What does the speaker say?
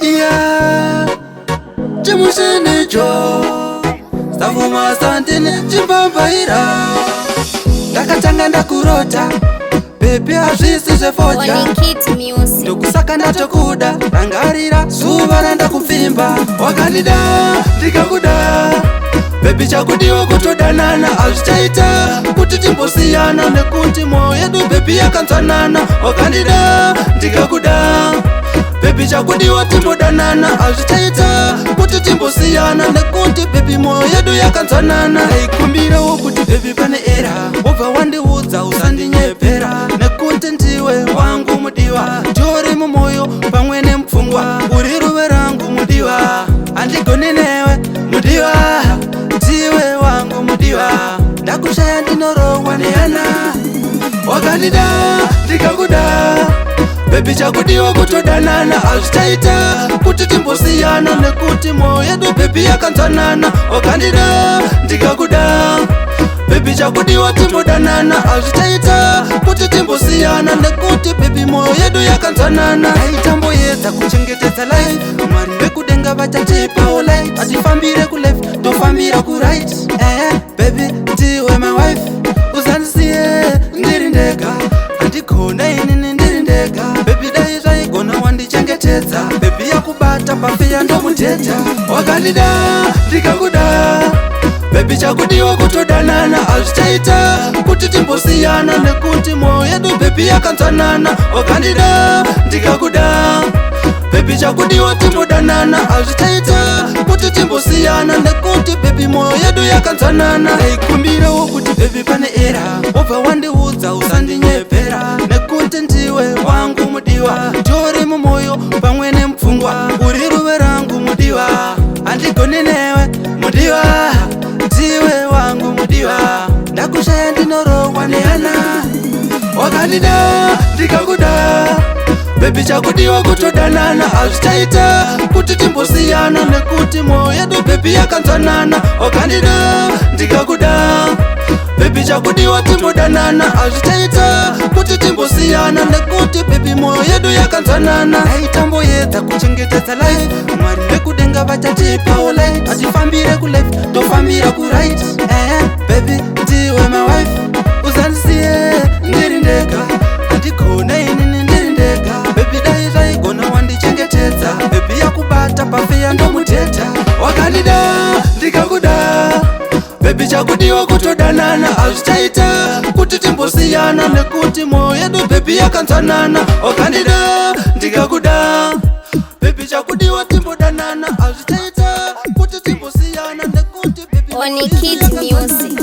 Yeah, chimusene jo Savuma santine chimbambaira Ndakatanga ndakurota Baby hazvisi zvefoja ndokusaka ndatokuda rangarira zuva randakupfimba wakandida ndikakuda Baby chakudiwa kutodanana hazvichaita kuti timbosiyana nekuti mwoyo yedu baby yakanzwanana wakandida ndikakuda Baby chakudiwa timbodanana hazvichaita kuti timbosiyana nekuti baby mwoyo yedu yakanzwanana ndaikumbirawo kuti baby pane era wobva wandiudza usandinyepera nekuti ndiwe wangu mudiwa ndiori mumwoyo pamwe nemupfungwa uri ruve rangu mudiwa handigoni newe mudiwa ndiwe wangu mudiwa ndakushaya ndinorohwa nehana wakandida ndikakuda Baby chakudiwa kutodanana hazvichaita kuti timbosiyana nekuti mwoyo yedu baby yakanzwanana wakandida ndikakuda Baby chakudiwa timbodanana hazvichaita kuti timbosiyana nekuti baby mwoyo yedu yakanzwanana aitamboedza kuchengetedza life mwari vekudenga vachatipawo light hatifambire kuleft tofambira kuright baby ndiwe my wife uzandisiye ndiri ndega handigona inini ndiri ndega baby dai zvaigona wandichengetedza baby yakubata pafeya ndomuteta wakandida ndikakuda Baby chakudiwa kutodanana hazvichaita kuti timbosiyana nekuti mwoyo yedu baby yakanzwanana wakandida ndikakuda Baby chakudiwa timbodanana hazvichaita kuti timbosiyana nekuti baby mwoyo yedu yakanzwanana ndaikumbirawo kuti baby pane era wobva wandiudza usandinyepera nekuti ndiwe wangu mudiwa ndiori mumwoyo pamwe nemupfungwa uri ruve rangu mudiwa handigoni newe mudiwa ndiwe wangu mudiwa ndakushaya ndinorohwa nehana wakandida ndikakuda Baby chakudiwa kutodanana hazvichaita kuti timbosiyana nekuti mwoyo yedu baby yakanzwanana wakandida ndikakuda Baby chakudiwa timbodanana hazvichaita kuti timbosiyana nekuti baby mwoyo yedu yakanzwanana aitamboedza kuchengetedza life mwari vekudenga vachatipawo light hatifambire kuleft tofambira kuright baby ndiwe my wife uzandisiye ndiri ndega handigona inini ndiri ndega baby dai zvaigona wandichengetedza baby yakubata pafeya ndomuteta wakandida ndikakuda Baby chakudiwa kutodanana hazvichaita kuti timbosiyana nekuti mwoyo yedu baby yakanzwanana wakandida ndikakuda Baby chakudiwa timbodanana hazvichaita kuti timbosiyana nekuti baby Onikit Music.